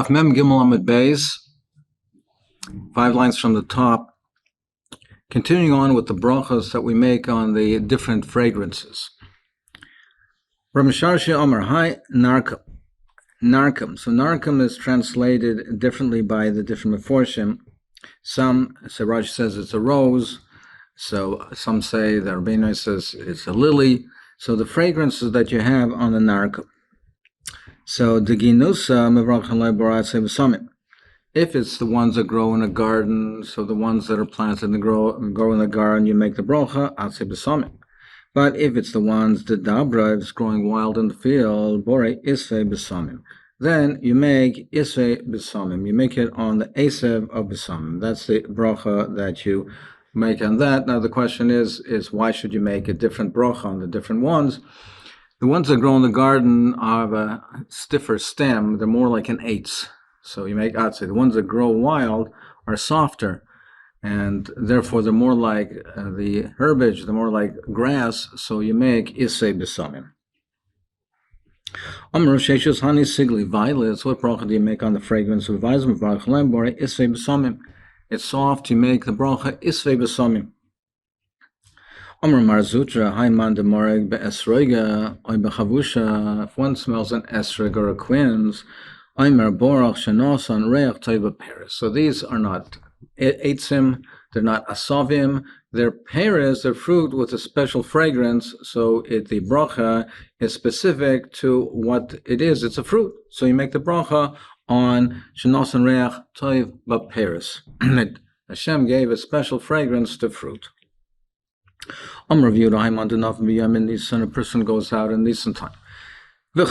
Daf Mem Gimel Amud Beis, 5 lines from the top, continuing on with the brachos that we make on the different fragrances. Ramesharshi Omer, hi, narkum. Narkum. So narkum is translated differently by the different meforshim. Some, Siraj says it's a rose. So some say, the Rabbeinu says it's a lily. So the fragrances that you have on the narkum. So the ginusa mevrachalei boratse v'samim. If it's the ones that grow in a garden, so the ones that are planted and grow in the garden, you make the bracha atse b'samim. But if it's the ones that dabra, if it's growing wild in the field, bore isve b'samim, then you make isve b'samim. You make it on the asev of b'samim. That's the bracha that you make on that. Now the question is why should you make a different bracha on the different ones? The ones that grow in the garden have a stiffer stem. They're more like an eitz. So you make atze. The ones that grow wild are softer, and therefore they're more like the herbage, they're more like grass, so you make isei b'samim. Amr sheishus hani sigli violets. What bracha do you make on the fragrance of vizim v'archalem bore isei b'samim? It's soft, you make the bracha isei b'samim. Amr marzutra hayman de moreg be'esroiga oy bechavusha. If one smells an esrog or a quince, aymer borach shenosan reach toiva peres. So these are not eitzim, they're not asavim, they're peres, they're fruit with a special fragrance. So the bracha is specific to what it is. It's a fruit. So you make the bracha on shenosan reach toiva peres. Hashem gave a special fragrance to fruit. A person goes out in Nisan time. And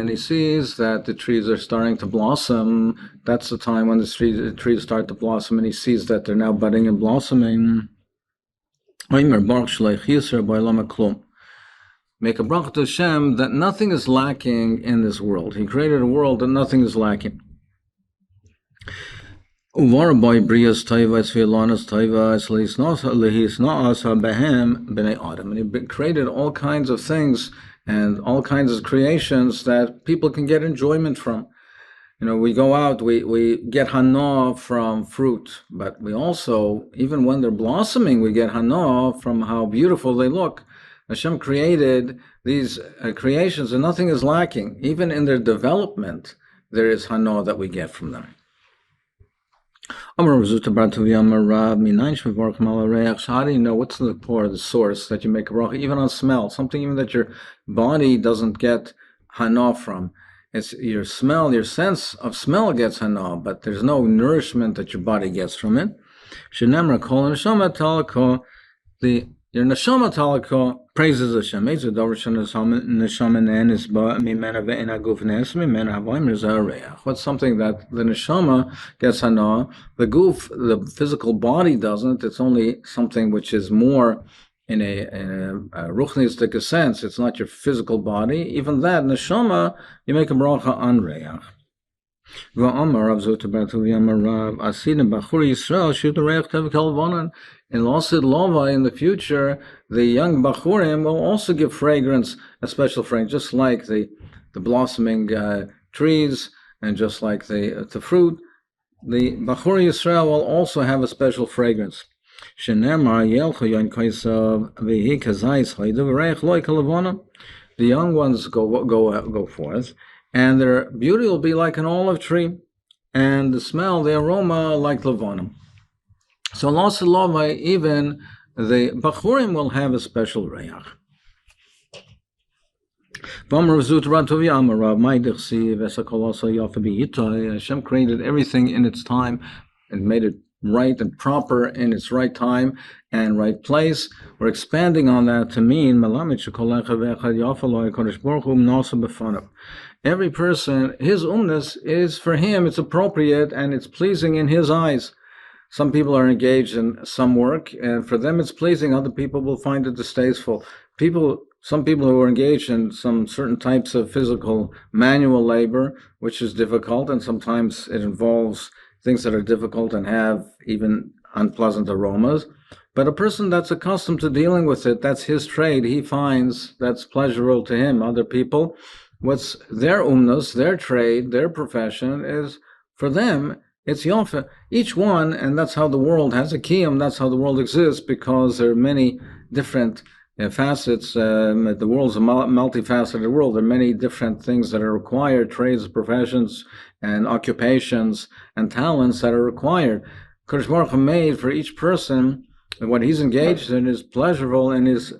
he sees that the trees are starting to blossom. That's the time when the trees start to blossom, and he sees that they're now budding and blossoming. Make a bracha to Hashem that nothing is lacking in this world. He created a world that nothing is lacking. And he created all kinds of things and all kinds of creations that people can get enjoyment from. You know, we go out, we get hana from fruit, but we also, even when they're blossoming, we get hana from how beautiful they look. Hashem created these creations and nothing is lacking. Even in their development, there is hana that we get from them. How do you know what's the core, the source that you make a bracha, even on smell, something even that your body doesn't get hana from? It's your smell, your sense of smell gets hana, but there's no nourishment that your body gets from it. Your neshama talako praises Hashem. What's something that the neshama gets hana, the goof, the physical body doesn't. It's only something which is more in a ruchnistic sense. It's not your physical body. Even that neshama, you make a bracha on reach. In Lasid Lova, in the future, the young Bachurim will also give fragrance, a special fragrance, just like the blossoming trees and just like the fruit. The Bachur Yisrael will also have a special fragrance. The young ones go forth, and their beauty will be like an olive tree, and the smell, the aroma, like Levanim. So Lasilova, even the Bachurim will have a special reach. Hashem created everything in its time and made it right and proper in its right time and right place. We're expanding on that to mean every person, his umnus is for him, it's appropriate and it's pleasing in his eyes. Some people are engaged in some work, and for them it's pleasing. Other people will find it distasteful. Some people who are engaged in some certain types of physical manual labor, which is difficult, and sometimes it involves things that are difficult and have even unpleasant aromas. But a person that's accustomed to dealing with it, that's his trade, he finds that's pleasurable to him. Other people What's their umnus, their trade, their profession is, for them, it's yofa. Each one, and that's how the world has a kiyum, that's how the world exists, because there are many different facets. The world's a multifaceted world. There are many different things that are required, trades, professions, and occupations, and talents that are required. Kodesh Baruch Hu made for each person what he's engaged in is pleasurable in his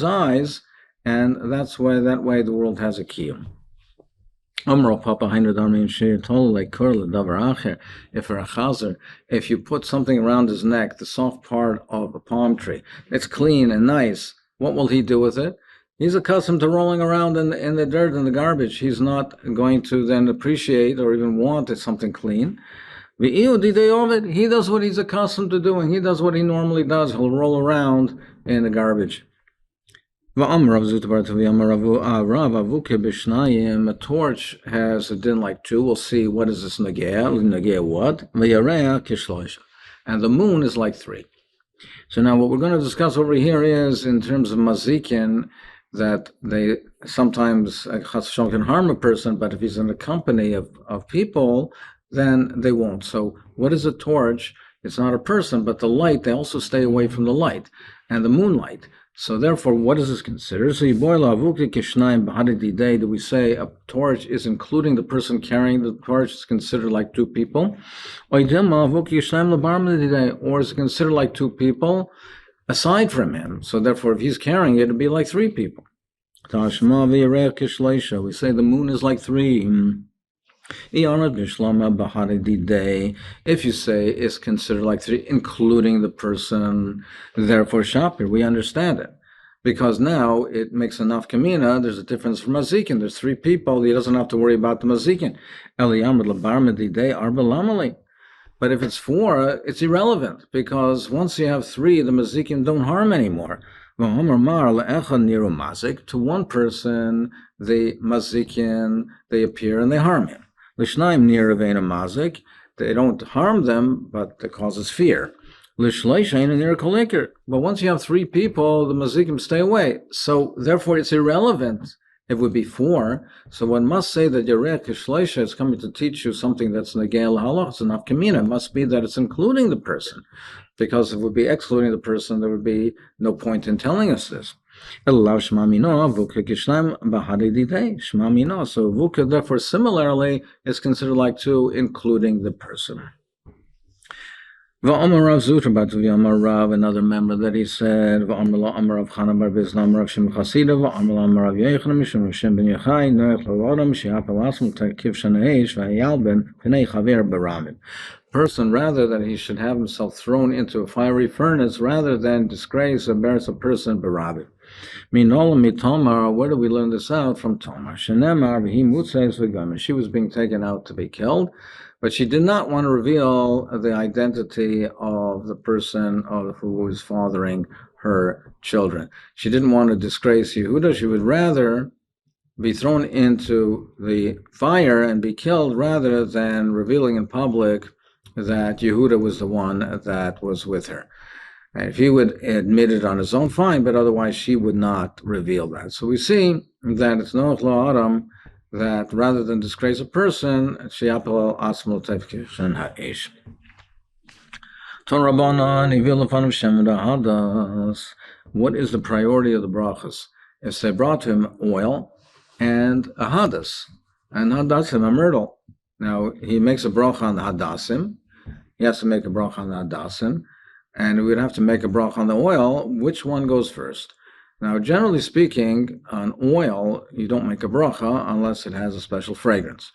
eyes, and that's why that way the world has a kiyum. If you put something around his neck, the soft part of a palm tree, it's clean and nice, what will he do with it? He's accustomed to rolling around in the dirt and the garbage. He's not going to then appreciate or even want something clean. He does what he's accustomed to doing. He does what he normally does. He'll roll around in the garbage. A torch has a din like two. We'll see what is this nagea what? And the moon is like three. So now what we're going to discuss over here is in terms of mazikin, that they sometimes can harm a person, but if he's in a company of people, then they won't. So what is a torch? It's not a person, but the light, they also stay away from the light and the moonlight. So therefore, what is this considered? So do we say a torch is including the person carrying the torch is considered like two people? Or is it considered like two people aside from him? So therefore, if he's carrying it, it'd be like three people. We say the moon is like three. If you say it's considered like three, including the person, therefore shapir, we understand it. Because now it makes enough kamina, there's a difference from mazikin. There's three people, he doesn't have to worry about the mazikin. But if it's four, it's irrelevant, because once you have three, the mazikin don't harm anymore. To one person, the mazikin, they appear and they harm him. L'shnaim near avena mazik, they don't harm them, but it causes fear. L'shleishain near kolikir, but once you have three people, the mazikim stay away. So therefore, it's irrelevant. It would be four. So one must say that Yerech Kishleisha is coming to teach you something that's Negel Halach, it's enough kamina. It must be that it's including the person, because if it would be excluding the person, there would be no point in telling us this. So Vuka, therefore, similarly, is considered like two, including the person. Another member that he said, person, rather than he should have himself thrown into a fiery furnace, rather than disgrace or embarrass a person, barabit. Where do we learn this out? From Tomar. She was being taken out to be killed, but she did not want to reveal the identity of the person who was fathering her children. She didn't want to disgrace Yehuda. She would rather be thrown into the fire and be killed rather than revealing in public that Yehuda was the one that was with her. And if he would admit it on his own, fine, but otherwise she would not reveal that. So we see that it's noach la'adam, that rather than disgrace a person, she'apel asmol tefkishan ha'ish. Ton Rabbanan, ivil lefanim shem hadas. What is the priority of the brachas? If they brought him oil and a hadas, and hadasim, a myrtle. Now, he makes a bracha on the hadasim. He has to make a bracha on the hadasim. And we'd have to make a bracha on the oil. Which one goes first? Now, generally speaking, on oil, you don't make a bracha unless it has a special fragrance.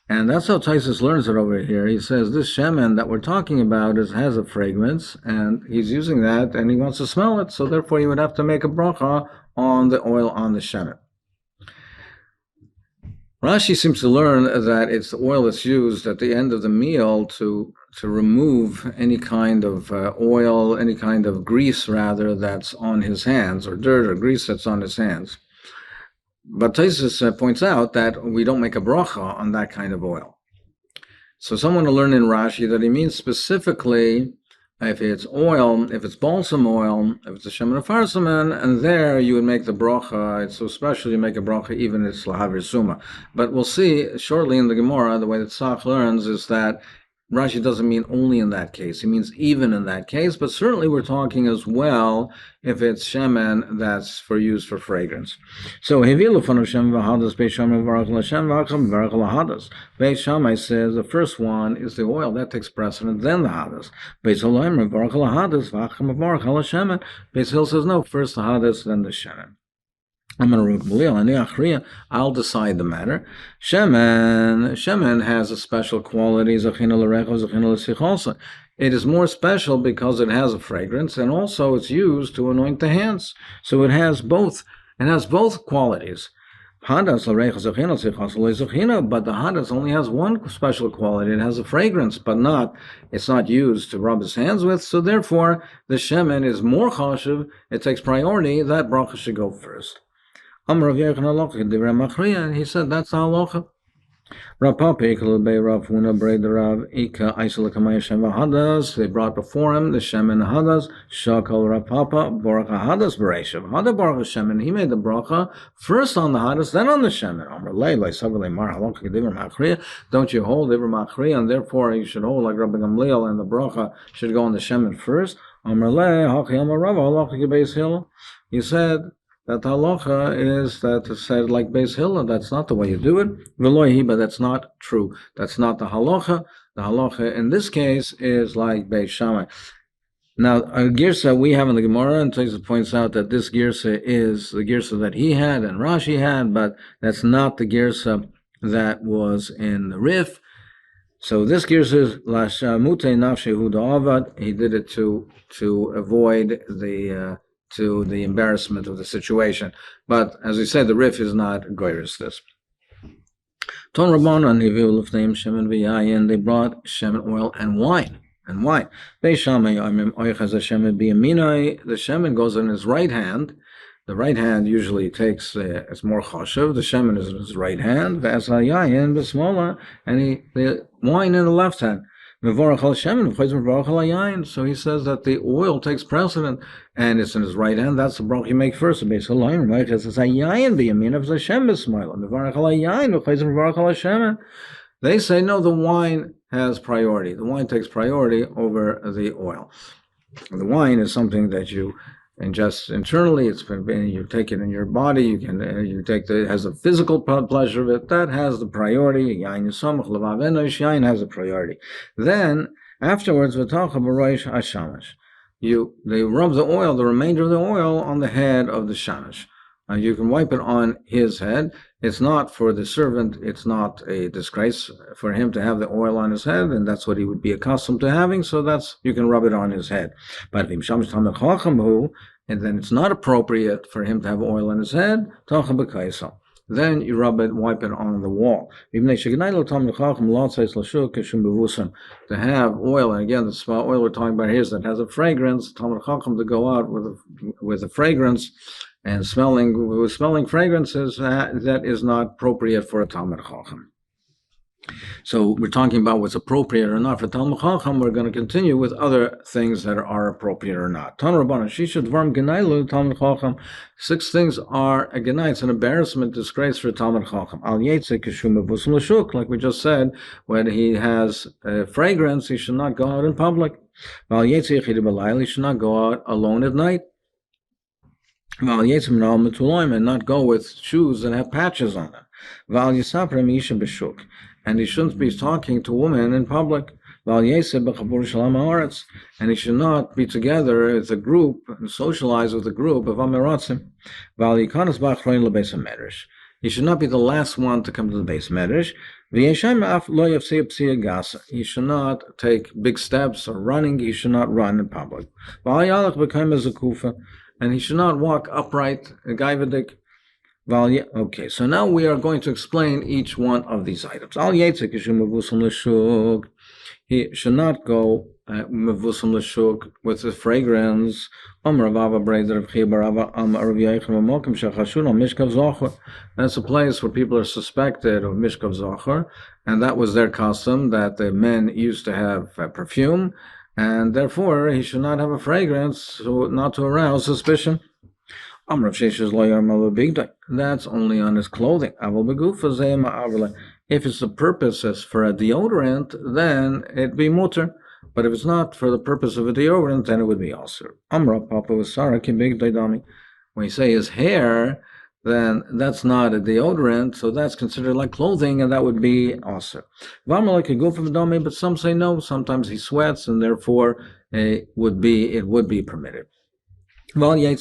And that's how Taisus learns it over here. He says this shemen that we're talking about has a fragrance, and he's using that, and he wants to smell it, so therefore you would have to make a bracha on the oil on the shemen. Rashi seems to learn that it's the oil that's used at the end of the meal to remove any kind of oil, any kind of grease, rather, that's on his hands, or dirt or grease that's on his hands. But Taisus points out that we don't make a bracha on that kind of oil. So someone will learn in Rashi that he means specifically If it's oil, if it's balsam oil, if it's a shemen afarsaman, and there you would make the bracha. It's so special you make a bracha even if it's lahavir suma. But we'll see shortly in the Gemara, the way that Tzach learns is that Rashi doesn't mean only in that case. He means even in that case, but certainly we're talking as well if it's shemen that's for use for fragrance. So Hevilu fan Hashem v'hadas Beis Shammai v'arach l'Hashem v'acham v'arach l'hadas. Beis Shammai says the first one is the oil that takes precedent, then the hadas. Beis Hillel v'arach l'hadas v'acham v'arach l'Hashem. Beis Hillel says no, first the hadas, then the shemen. I'll decide the matter. Shemen has a special quality. It is more special because it has a fragrance, and also it's used to anoint the hands. So it has both. It has both qualities. But the hadas only has one special quality. It has a fragrance, but it's not used to rub his hands with. So therefore, the shemen is more chashuv. It takes priority. That bracha should go first. He said that's the halacha. They brought before him the shemen hadas. Shakal Rav Papa borach hadas bereishav. Hada borach shemen. He made the bracha first on the hadas, then on the shemen. Don't you hold Ivra Machriya, and therefore you should hold like Rabbi Gamliel, and the bracha should go on the shemen first. He said that the halacha is that it's said like Beis Hillel. That's not the way you do it. But that's not true. That's not the halacha. The halacha in this case is like Beis Shammai. Now, a girsa we have in the Gemara, and Tosfos points out that this girsa is the girsa that he had and Rashi had, but that's not the girsa that was in the Rif. So this girsa is Lashamute Nafshehu Da'avad. He did it to avoid the embarrassment of the situation. But as we said, the Rif is not goyrus this. Ton Rabbanan Hiviu Lefneim Shemen v'Yayin. They brought shemen oil and wine. Beis Shammai Yomim Oichaz Shemen b'Yaminai. The shemen goes in his right hand. The right hand usually takes it's more chashuv. The shemen is in his right hand. V'As Yayin b'Smola, and the wine in the left hand. So he says that the oil takes precedent, and it's in his right hand. That's the bracha you make first. They say no, the wine has priority. The wine takes priority over the oil. The wine is something that you ingest internally. You take it in your body. It has a physical pleasure of it. That has the priority. Yain has a priority. Then afterwards, they rub the oil, the remainder of the oil, on the head of the shamash. You can wipe it on his head. It's not for the servant. It's not a disgrace for him to have the oil on his head, and that's what he would be accustomed to having. So you can rub it on his head. But and then it's not appropriate for him to have oil on his head. Then you wipe it on the wall. To have oil, and again, the oil we're talking about here is that has a fragrance. Talmud Chacham to go out with a fragrance and smelling fragrances, that is not appropriate for a Talmud Chacham. So we're talking about what's appropriate or not for Talmud Chacham. We're going to continue with other things that are appropriate or not. Tan Rabbanan Shisha Dvarim Genailu Talmud Chacham. 6 things are a genai. It's an embarrassment, disgrace for Talmud Chacham. Al Yetze Kishum B'Vusum L'Shuk, like we just said, when he has a fragrance, he should not go out in public. Al Yetze Yechid B'Layl, he should not go out alone at night. And not go with shoes that have patches on them. And he shouldn't be talking to women in public. And he should not be together as a group and socialize with a group of Amiratzim. He should not be the last one to come to the base medrash. He should not take big steps or running. He should not run in public. And he should not walk upright, Okay, so now we are going to explain each one of these items. He should not go with the fragrance. That's a place where people are suspected of Mishkav Zohar, and that was their custom, that the men used to have perfume, and therefore he should not have a fragrance, so not to arouse suspicion. That's only on his clothing. If it's the purpose is for a deodorant, then it'd be mutter. But if it's not for the purpose of a deodorant, then it would be also. When you say his hair, then that's not a deodorant, so that's considered like clothing, and that would be also. But some say no. Sometimes he sweats, and therefore it would be permitted. He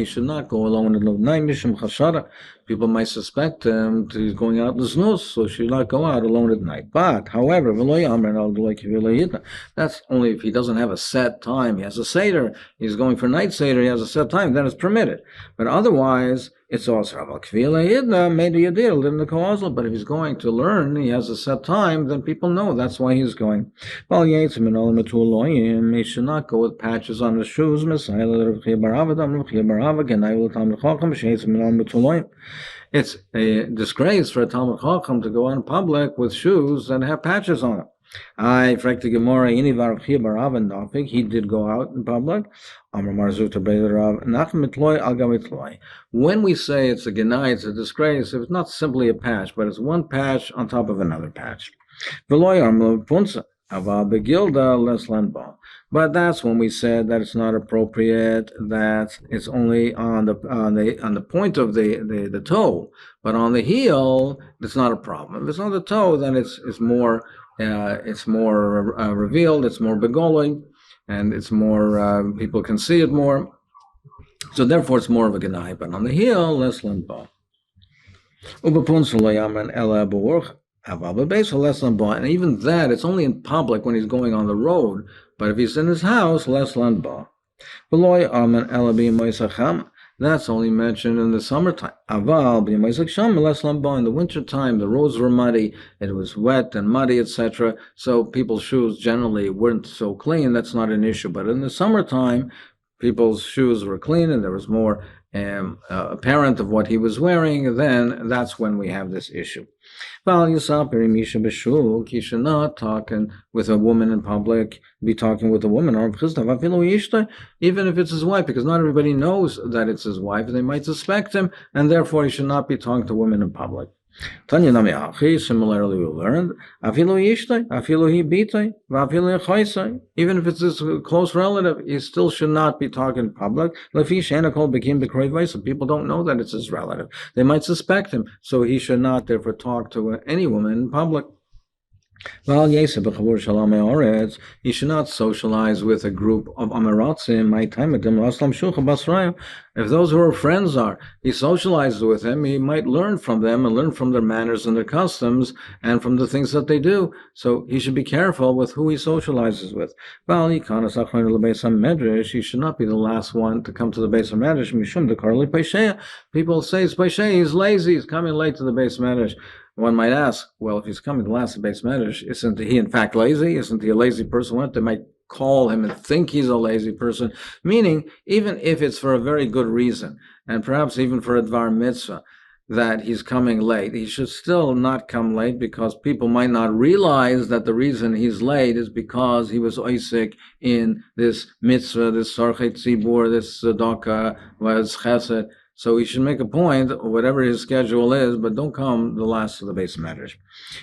should not go alone in the night. People might suspect him that he's going out in the snow, so he should not go out alone at night. But, however, that's only if he doesn't have a set time. He has a seder, he's going for night seder, he has a set time, then it's permitted. But otherwise, it's also maybe a deal in the causal, but if he's going to learn, he has a set time, then people know that's why he's going. He should not go with patches on his shoes. It's a disgrace for a Talmud Chacham to go in public with shoes that have patches on them. He did go out in public. When we say it's a genai, it's a disgrace, it's not simply a patch, but it's one patch on top of another patch. But that's when we said that it's not appropriate, that it's only on the point of the toe, but on the heel, it's not a problem. If it's on the toe, then it's more revealed, it's more begolling, and it's more people can see it more. So therefore, it's more of a genai. But on the heel, less lemba. And even that, it's only in public when he's going on the road. But if he's in his house, less landba. That's only mentioned in the summertime. In the wintertime, the roads were muddy, it was wet and muddy, etc. So people's shoes generally weren't so clean. That's not an issue. But in the summertime, people's shoes were clean and there was more apparent of what he was wearing. Then that's when we have this issue. He should not talk with a woman in public, be talking with a woman, even if it's his wife, because not everybody knows that it's his wife. They might suspect him, and therefore he should not be talking to women in public. Similarly, we learned, even if it's his close relative, he still should not be talking in public. People don't know that it's his relative. They might suspect him, so he should not therefore talk to any woman in public. He should not socialize with a group of Amaratzim. If those who are friends he socializes with them, he might learn from them and learn from their manners and their customs and from the things that they do. So he should be careful with who he socializes with. He should not be the last one to come to the base of Medrash. People say he's lazy, he's coming late to the base of Medrash. One might ask, well, if he's coming to last base Medrash, isn't he in fact lazy? Isn't he a lazy person? What they might call him and think he's a lazy person, meaning even if it's for a very good reason, and perhaps even for a dvar mitzvah, that he's coming late, he should still not come late, because people might not realize that the reason he's late is because he was oisik in this mitzvah, this sarchet tzibur, this tzedakah, was chesed. So he should make a point, whatever his schedule is, but don't come the last of the base matters.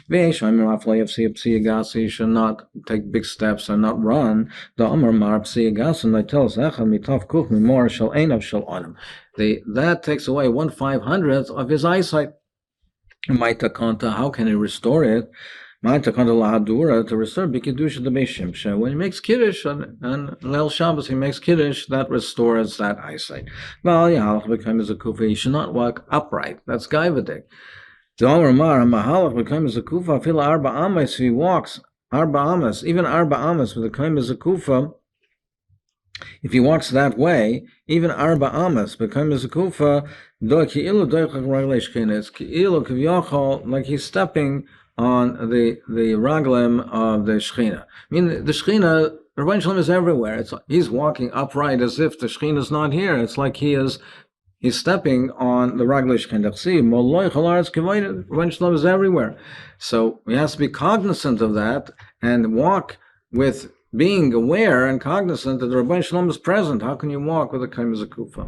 He should not take big steps and not run. That takes away 1/500th of his eyesight. How can he restore it? To restore b'kedusha the Beis Shimsha. When he makes kiddush and Leil Shabbos, he makes kiddush, that restores that eyesight. He should not walk upright. That's gaivadik. If he walks arba amas, even arba amas with the kaim is a kufa. If he walks that way, even arba amas become as a kufa, it's like he's stepping on the raglim of the Shechina. I mean, the Shechina, Rabbeinu Shalom is everywhere. He's walking upright as if the Shechina is not here. It's like he's stepping on the raglim Shechina. Rabbeinu Shalom is everywhere. So he has to be cognizant of that and walk with being aware and cognizant that the Rabbeinu Shalom is present. How can you walk with a Kaim Zakufa?